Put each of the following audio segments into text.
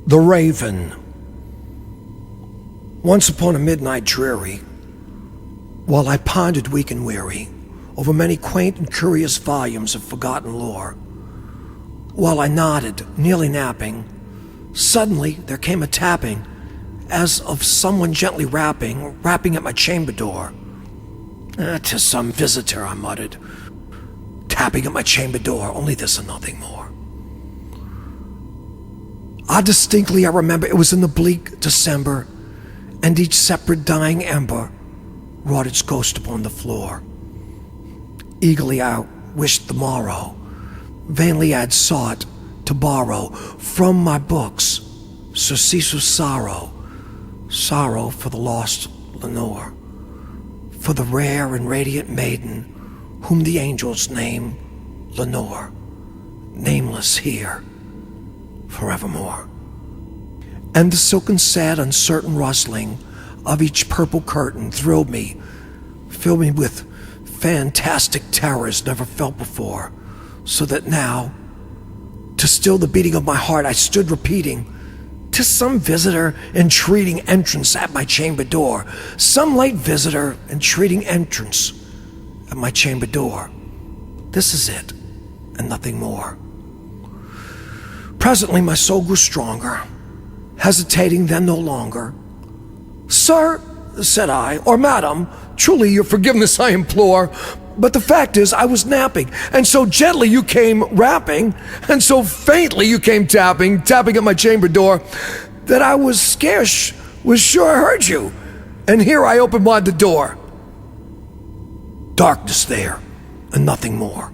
The Raven. Once upon a midnight dreary, while I pondered weak and weary over many quaint and curious volumes of forgotten lore, while I nodded, nearly napping, suddenly there came a tapping, as of someone gently rapping at my chamber door. "'Tis some visitor," I muttered, tapping at my chamber door, only this and nothing more. I remember it was in the bleak December, and each separate dying ember wrought its ghost upon the floor. Eagerly I wished the morrow, vainly I'd sought to borrow from my books surcease of sorrow for the lost Lenore, for the rare and radiant maiden whom the angels name Lenore, nameless here forevermore. And the silken sad uncertain rustling of each purple curtain thrilled me, filled me with fantastic terrors never felt before, so that now, to still the beating of my heart, I stood repeating, "'Tis some visitor entreating entrance at my chamber door, some late visitor entreating entrance at my chamber door. This is it, and nothing more." Presently my soul grew stronger, hesitating then no longer. "Sir," said I, "or madam, truly your forgiveness I implore, but the fact is I was napping, and so gently you came rapping, and so faintly you came tapping at my chamber door, that I was sure I heard you, and here I opened wide the door. Darkness there, and nothing more."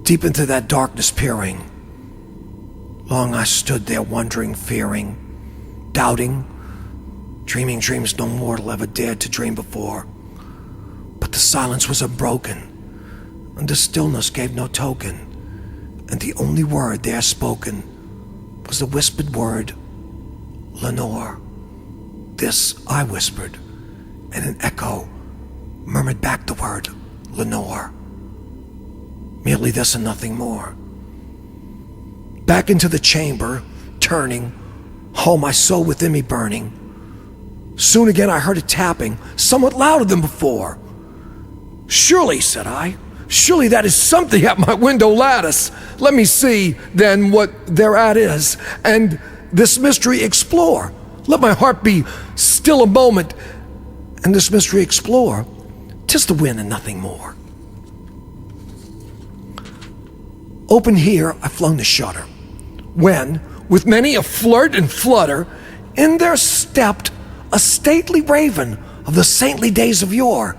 Deep into that darkness peering, long I stood there wondering, fearing, doubting, dreaming dreams no mortal ever dared to dream before. But the silence was unbroken, and the stillness gave no token, and the only word there spoken was the whispered word, "Lenore." This I whispered, and an echo murmured back the word, "Lenore." Merely this and nothing more. Back into the chamber, turning, all my soul within me burning. Soon again I heard a tapping, somewhat louder than before. "Surely," said I, "surely that is something at my window lattice. Let me see, then, what thereat is, and this mystery explore. Let my heart be still a moment, and this mystery explore. 'Tis the wind and nothing more." Open here I flung the shutter, when, with many a flirt and flutter, in there stepped a stately raven of the saintly days of yore.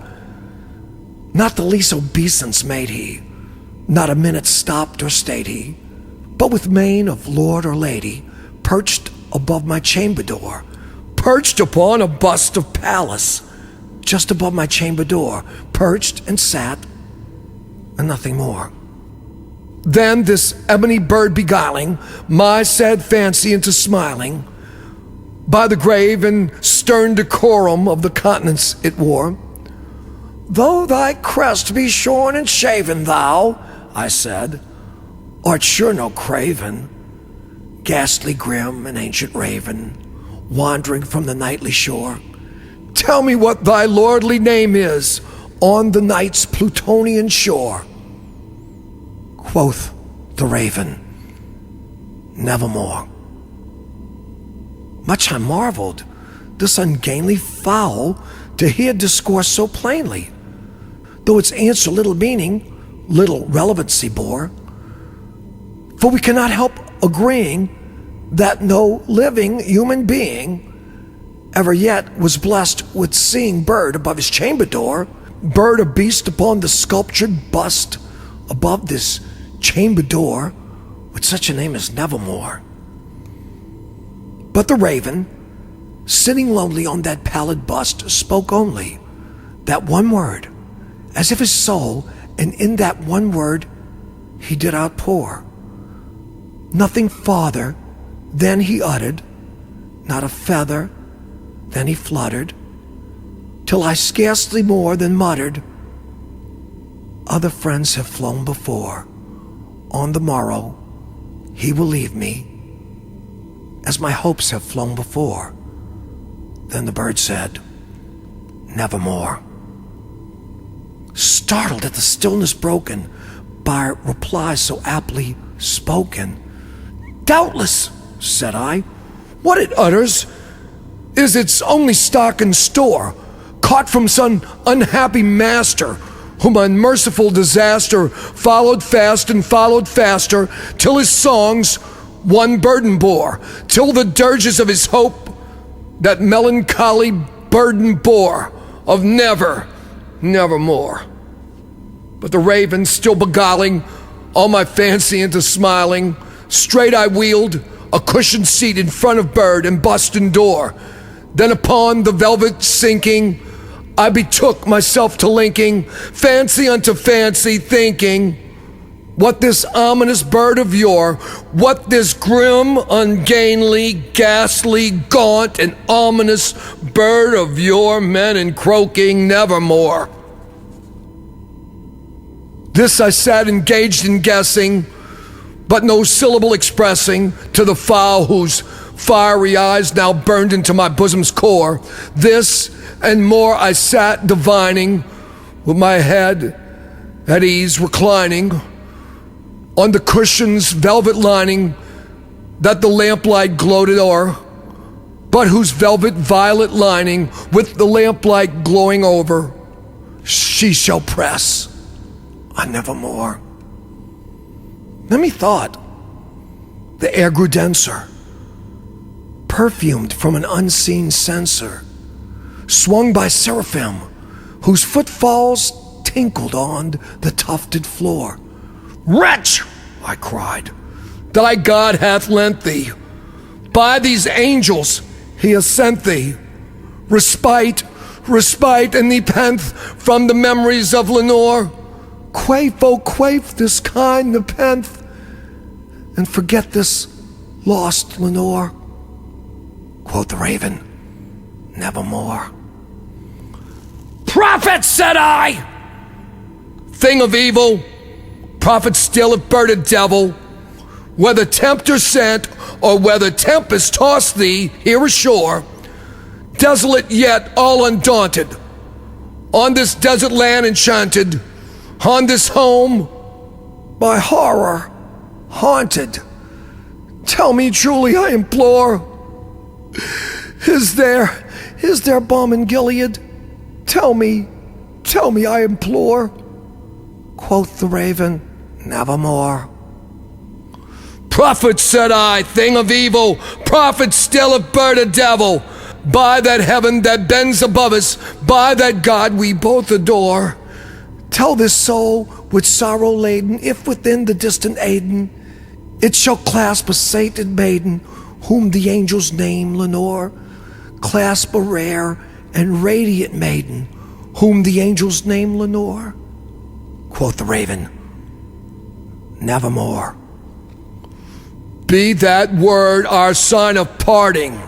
Not the least obeisance made he, not a minute stopped or stayed he, but with mien of lord or lady, perched above my chamber door, perched upon a bust of Pallas, just above my chamber door, perched and sat, and nothing more. Then this ebony bird beguiling my sad fancy into smiling, by the grave and stern decorum of the countenance it wore. "Though thy crest be shorn and shaven, thou," I said, "art sure no craven, ghastly grim and ancient raven, wandering from the nightly shore. Tell me what thy lordly name is on the night's Plutonian shore." Quoth the raven, "Nevermore." Much I marveled, this ungainly fowl, to hear discourse so plainly, though its answer little meaning, little relevancy bore. For we cannot help agreeing that no living human being ever yet was blessed with seeing bird above his chamber door, bird or beast upon the sculptured bust above this chamber door, with such a name as Nevermore. But the raven, sitting lonely on that pallid bust, spoke only that one word, as if his soul, and in that one word he did outpour. Nothing farther than he uttered, not a feather than he fluttered, till I scarcely more than muttered, "Other friends have flown before. On the morrow he will leave me as my hopes have flown before. Then the bird said, nevermore. Startled at the stillness broken by replies so aptly spoken. Doubtless, said I, what it utters is its only stock and store, caught from some unhappy master, whom unmerciful disaster followed fast and followed faster, till his songs one burden bore, till the dirges of his hope that melancholy burden bore of never, nevermore. But the raven, still beguiling all my fancy into smiling, straight I wheeled a cushioned seat in front of bird and bustin' door. Then upon the velvet sinking, I betook myself to linking fancy unto fancy, thinking what this ominous bird of yore, what this grim, ungainly, ghastly, gaunt, and ominous bird of yore meant in croaking nevermore. This I sat engaged in guessing, but no syllable expressing to the fowl whose fiery eyes now burned into my bosom's core. This and more I sat divining, with my head at ease reclining on the cushion's velvet lining that the lamplight gloated o'er, but whose velvet violet lining with the lamplight glowing over, she shall press on nevermore. Then methought the air grew denser, perfumed from an unseen censer, swung by seraphim, whose footfalls tinkled on the tufted floor. Wretch, I cried, thy God hath lent thee. By these angels he has sent thee respite, respite, and nepenthe from the memories of Lenore. Quaff, oh quaff this kind nepenthe, and forget this lost Lenore. Quoth the raven, nevermore. Prophet, said I, thing of evil, prophet still if bird a devil, whether tempter sent or whether tempest tossed thee here ashore, desolate yet all undaunted, on this desert land enchanted, on this home by horror haunted. Tell me truly, I implore, is there balm in Gilead? Tell me, I implore. Quoth the raven, nevermore. Prophet, said I, thing of evil, prophet still if bird a devil, by that heaven that bends above us, by that God we both adore, tell this soul with sorrow laden, if within the distant Aden it shall clasp a sainted maiden, whom the angels name Lenore, clasp a rare and radiant maiden, whom the angels name Lenore. Quoth the raven, nevermore. Be that word our sign of parting,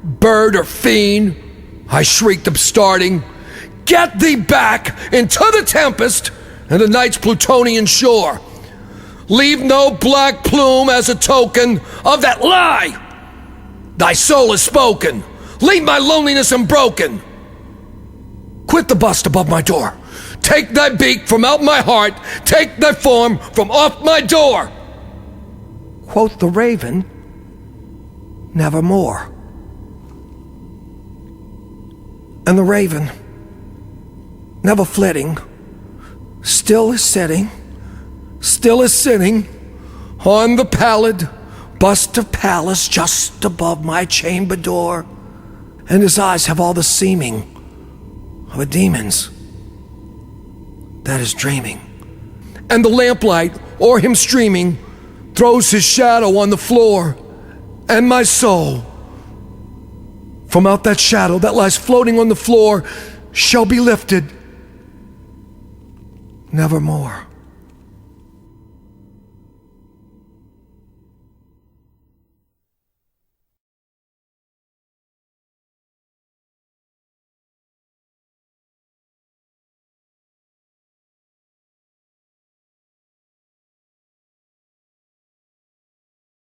bird or fiend, I shrieked upstarting, get thee back into the tempest and the night's Plutonian shore. Leave no black plume as a token of that lie thy soul has spoken. Leave my loneliness unbroken. Quit the bust above my door. Take thy beak from out my heart. Take thy form from off my door. Quoth the raven, nevermore. And the raven, never flitting, still is sitting on the pallid bust of Pallas just above my chamber door, and his eyes have all the seeming of a demon's that is dreaming. And the lamplight o'er him streaming throws his shadow on the floor, and my soul from out that shadow that lies floating on the floor shall be lifted nevermore.